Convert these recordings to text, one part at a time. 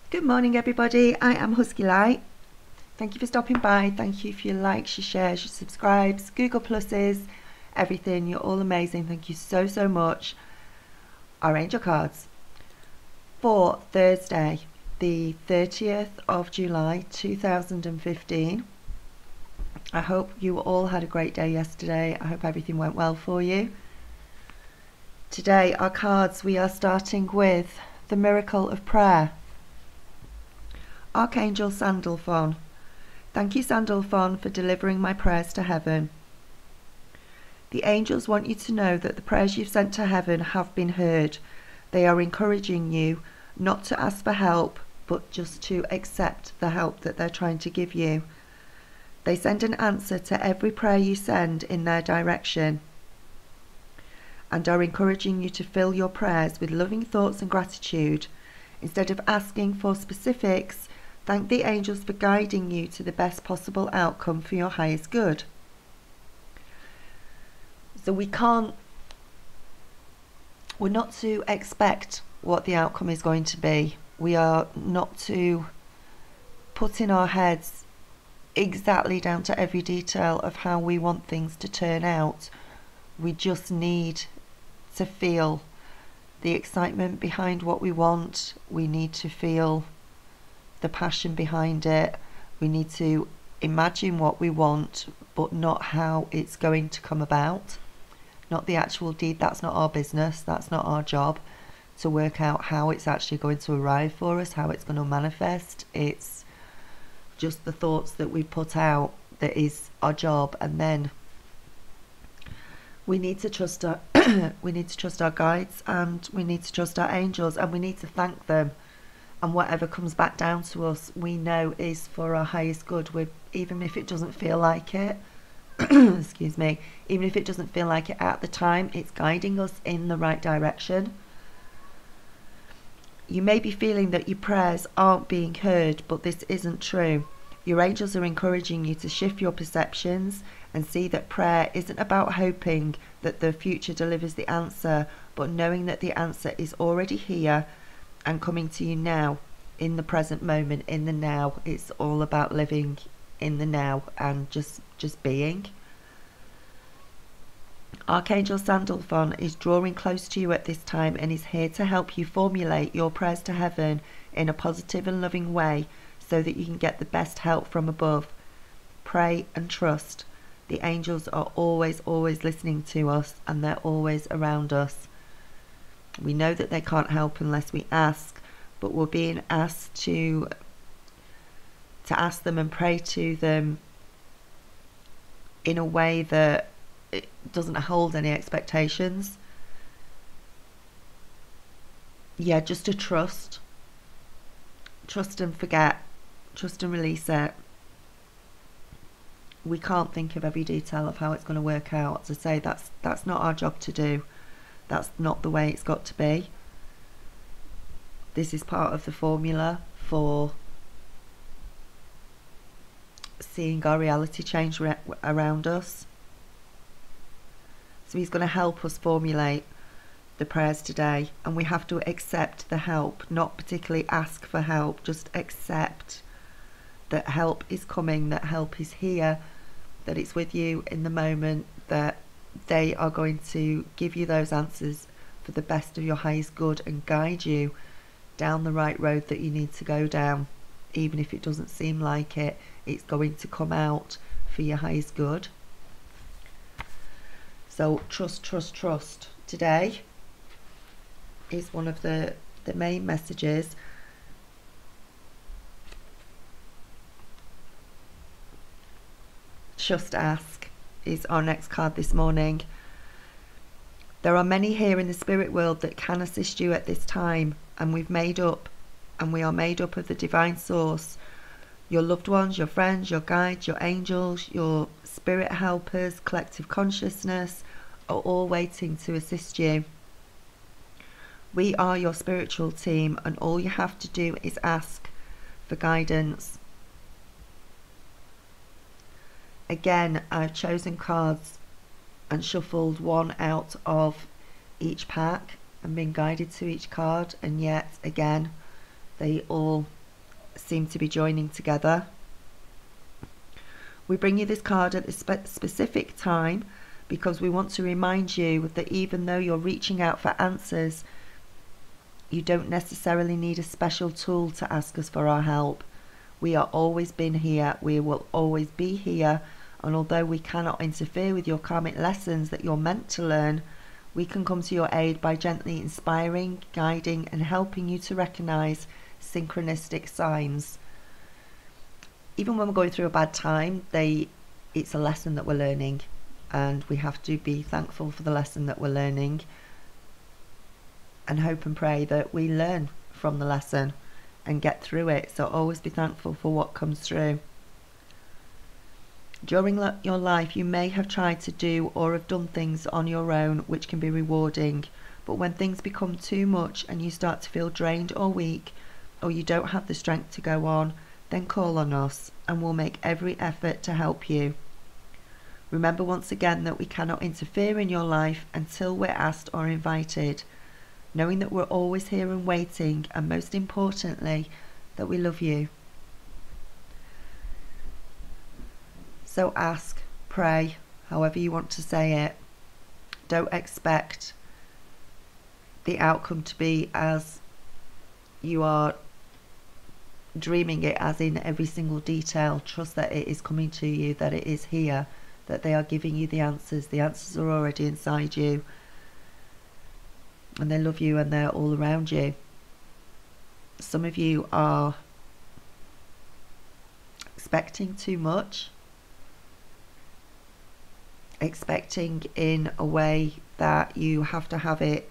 Good morning, everybody. I am Husky Light. Thank you for stopping by. Thank you for your likes, your shares, your subscribes, Google Pluses, everything. You're all amazing. Thank you so, so much. Our angel cards for Thursday, the 30th of July 2015. I hope you all had a great day yesterday. I hope everything went well for you. Today, our cards, we are starting with the miracle of prayer. Archangel Sandalphon. Thank you, Sandalphon, for delivering my prayers to heaven. The angels want you to know that the prayers you've sent to heaven have been heard. They are encouraging you not to ask for help, but just to accept the help that they're trying to give you. They send an answer to every prayer you send in their direction, and are encouraging you to fill your prayers with loving thoughts and gratitude. Instead of asking for specifics, thank the angels for guiding you to the best possible outcome for your highest good. So we're not to expect what the outcome is going to be. We are not to put in our heads exactly down to every detail of how we want things to turn out. We just need to feel the excitement behind what we want. We need to feel the passion behind it. We need to imagine what we want, but not how it's going to come about. Not the actual deed. That's not our business. That's not our job to work out how it's actually going to arrive for us, how it's going to manifest. It's just the thoughts that we put out that is our job. And then we need to trust our we need to trust our guides, and we need to trust our angels, and we need to thank them. And whatever comes back down to us, we know is for our highest good. Even if it doesn't feel like it, excuse me, even if it doesn't feel like it at the time, it's guiding us in the right direction. You may be feeling that your prayers aren't being heard, but this isn't true. Your angels are encouraging you to shift your perceptions and see that prayer isn't about hoping that the future delivers the answer, but knowing that the answer is already here and coming to you now, in the present moment, in the now. It's all about living in the now and just being. Archangel Sandalphon is drawing close to you at this time and is here to help you formulate your prayers to heaven in a positive and loving way so that you can get the best help from above. Pray and trust. The angels are always, always listening to us, and they're always around us. We know that they can't help unless we ask, but we're being asked to ask them and pray to them in a way that it doesn't hold any expectations. Yeah, just to trust and forget, trust and release it. We can't think of every detail of how it's going to work out. As I say, that's not our job to do. That's not the way it's got to be. This is part of the formula for seeing our reality change around us. So he's going to help us formulate the prayers today, and we have to accept the help, not particularly ask for help, just accept that help is coming, that help is here, that it's with you in the moment, that they are going to give you those answers for the best of your highest good and guide you down the right road that you need to go down. Even if it doesn't seem like it, it's going to come out for your highest good. So trust, trust, trust. Today is one of the main messages. Just ask is our next card this morning. There are many here in the spirit world that can assist you at this time, and we are made up of the divine source. Your loved ones, your friends, your guides, your angels, your spirit helpers, collective consciousness are all waiting to assist you. We are your spiritual team, and all you have to do is ask for guidance. Again, I've chosen cards and shuffled one out of each pack and been guided to each card, and yet again they all seem to be joining together. We bring you this card at this specific time because we want to remind you that even though you're reaching out for answers, you don't necessarily need a special tool to ask us for our help. We are always been here, we will always be here, and although we cannot interfere with your karmic lessons that you're meant to learn, we can come to your aid by gently inspiring, guiding, and helping you to recognize synchronistic signs. Even when we're going through a bad time, it's a lesson that we're learning, and we have to be thankful for the lesson that we're learning and hope and pray that we learn from the lesson and get through it. So always be thankful for what comes through. During your life, you may have tried to do or have done things on your own which can be rewarding, but when things become too much and you start to feel drained or weak, or you don't have the strength to go on, then call on us and we'll make every effort to help you. Remember once again that we cannot interfere in your life until we're asked or invited, knowing that we're always here and waiting, and most importantly, that we love you. So ask, pray, however you want to say it. Don't expect the outcome to be as you are dreaming it, as in every single detail. Trust that it is coming to you, that it is here, that they are giving you the answers. The answers are already inside you, and they love you and they're all around you. Some of you are expecting too much, expecting in a way that you have to have it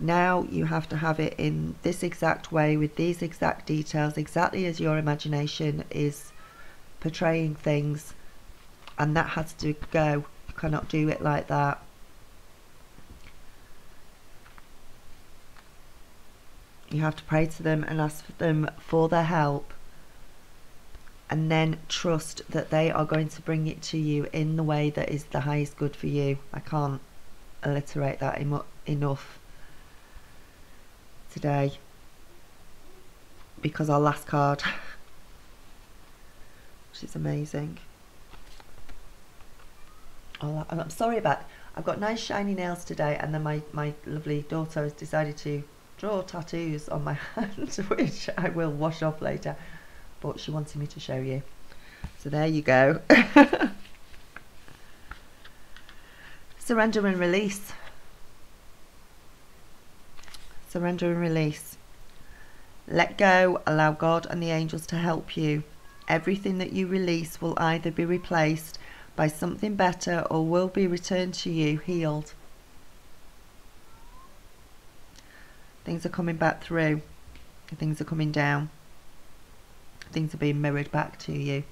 now, you have to have it in this exact way with these exact details, exactly as your imagination is portraying things, and that has to go. You cannot do it like that. You have to pray to them and ask them for their help, and then trust that they are going to bring it to you in the way that is the highest good for you. I can't alliterate that enough today, because our last card, which is amazing. I'm sorry about, I've got nice shiny nails today, and then my lovely daughter has decided to draw tattoos on my hand, which I will wash off later, but she wanted me to show you. So there you go. Surrender and release. Surrender and release. Let go, allow God and the angels to help you. Everything that you release will either be replaced by something better or will be returned to you healed. Things are coming back through. Things are coming down. Things are being mirrored back to you.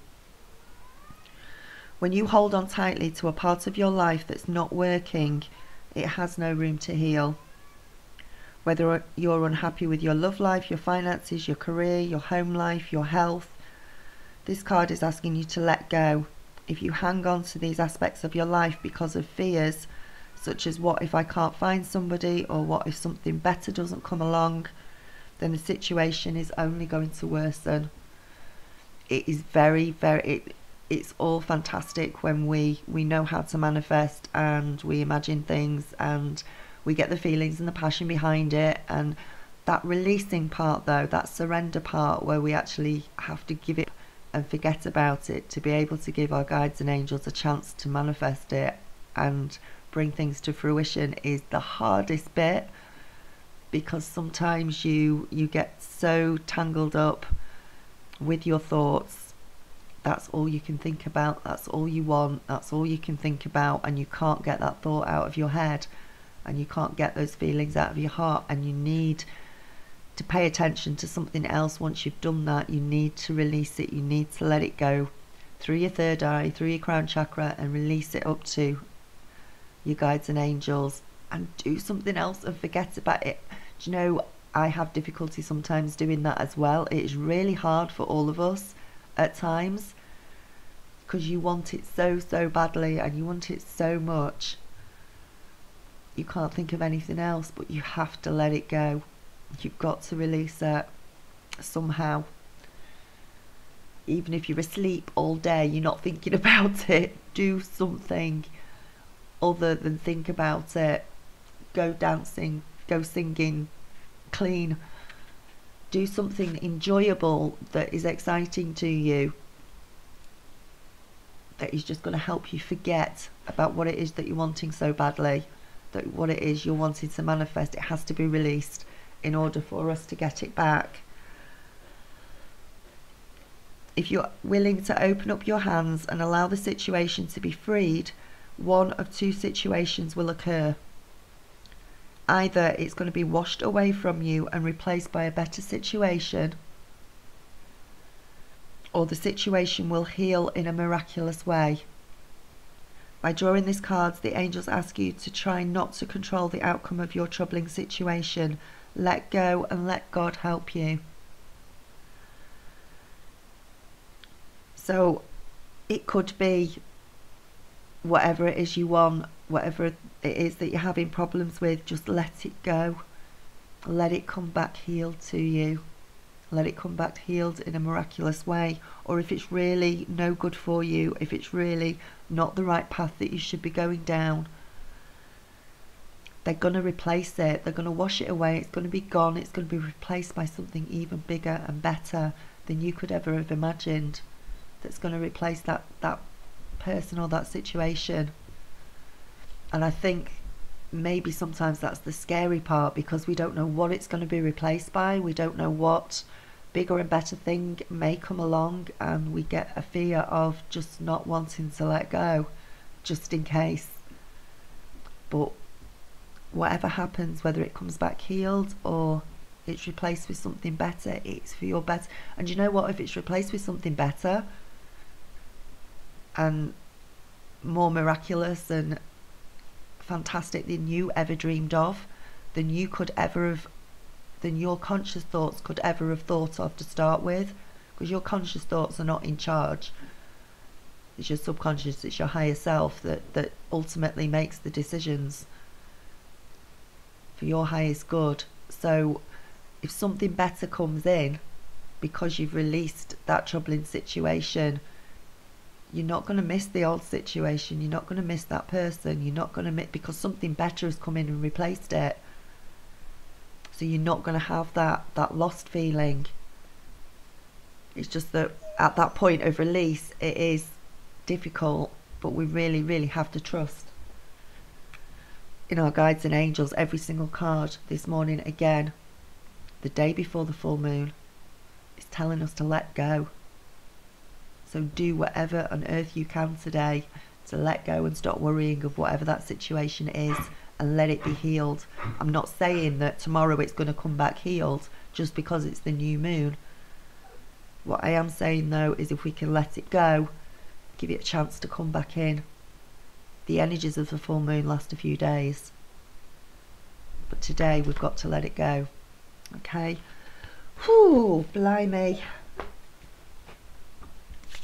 When you hold on tightly to a part of your life that's not working, it has no room to heal. Whether you're unhappy with your love life, your finances, your career, your home life, your health, this card is asking you to let go. If you hang on to these aspects of your life because of fears, such as what if I can't find somebody, or what if something better doesn't come along, then the situation is only going to worsen. It is it's all fantastic when we know how to manifest, and we imagine things, and we get the feelings and the passion behind it, and that releasing part though, that surrender part where we actually have to give it and forget about it to be able to give our guides and angels a chance to manifest it and bring things to fruition, is the hardest bit, because sometimes you get so tangled up with your thoughts. That's all you can think about, that's all you want, that's all you can think about, and you can't get that thought out of your head, and you can't get those feelings out of your heart, and you need to pay attention to something else. Once you've done that, you need to release it, you need to let it go through your third eye, through your crown chakra, and release it up to your guides and angels, and do something else and forget about it. Do you know, I have difficulty sometimes doing that as well. It is really hard for all of us at times, because you want it so badly, and you want it so much, you can't think of anything else, but you have to let it go. You've got to release it somehow. even if you're asleep all day, you're not thinking about it. Do something other than think about it. Go dancing, go singing, clean. Do something enjoyable that is exciting to you, that is just going to help you forget about what it is that you're wanting so badly, that what it is you're wanting to manifest. It has to be released in order for us to get it back. If you're willing to open up your hands and allow the situation to be freed, one of two situations will occur. Either it's going to be washed away from you and replaced by a better situation, or the situation will heal in a miraculous way. By drawing these cards, the angels ask you to try not to control the outcome of your troubling situation. Let go and let God help you. So it could be whatever it is you want, whatever it is that you're having problems with, just let it go. Let it come back healed to you. Let it come back healed in a miraculous way. Or if it's really no good for you, if it's really not the right path that you should be going down, they're going to replace it. They're going to wash it away. It's going to be gone. It's going to be replaced by something even bigger and better than you could ever have imagined. That's going to replace that person or that situation. And I think maybe sometimes that's the scary part, because we don't know what it's going to be replaced by. We don't know what bigger and better thing may come along, and we get a fear of just not wanting to let go, just in case. But whatever happens, whether it comes back healed or it's replaced with something better, it's for your better. And you know what? If it's replaced with something better and more miraculous and fantastic than you ever dreamed of, than you could ever have, than your conscious thoughts could ever have thought of to start with, because your conscious thoughts are not in charge. It's your subconscious, it's your higher self that ultimately makes the decisions for your highest good. So if something better comes in because you've released that troubling situation, you're not going to miss the old situation. You're not going to miss that person. You're not going to miss, because something better has come in and replaced it. So you're not going to have that lost feeling. It's just that at that point of release, it is difficult, but we really, really have to trust in our guides and angels. Every single card this morning, again, the day before the full moon, is telling us to let go. So do whatever on earth you can today to let go and stop worrying of whatever that situation is, and let it be healed. I'm not saying that tomorrow it's going to come back healed just because it's the new moon. What I am saying though is, if we can let it go, give it a chance to come back in. The energies of the full moon last a few days, but today we've got to let it go. Okay. Whew, blimey.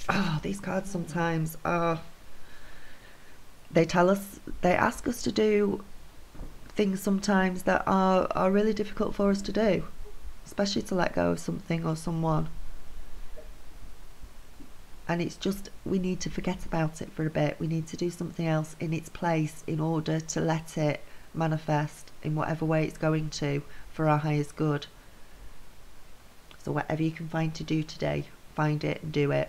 Oh, these cards sometimes are, they ask us to do things sometimes that are really difficult for us to do, especially to let go of something or someone. And it's just, we need to forget about it for a bit. We need to do something else in its place in order to let it manifest in whatever way it's going to, for our highest good. So whatever you can find to do today, find it and do it.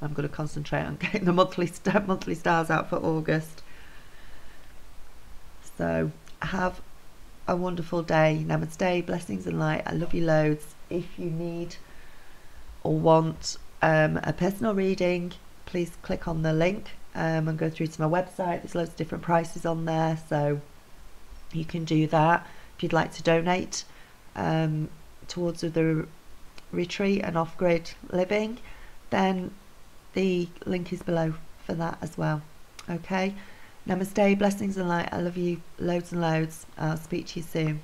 I'm going to concentrate on getting the monthly stars out for August. So have a wonderful day. Namaste, blessings and light. I love you loads. If you need or want a personal reading, please click on the link and go through to my website. There's loads of different prices on there, so you can do that. If you'd like to donate towards the retreat and off-grid living, then the link is below for that as well. Okay. Namaste, blessings and light. I love you loads and loads. I'll speak to you soon.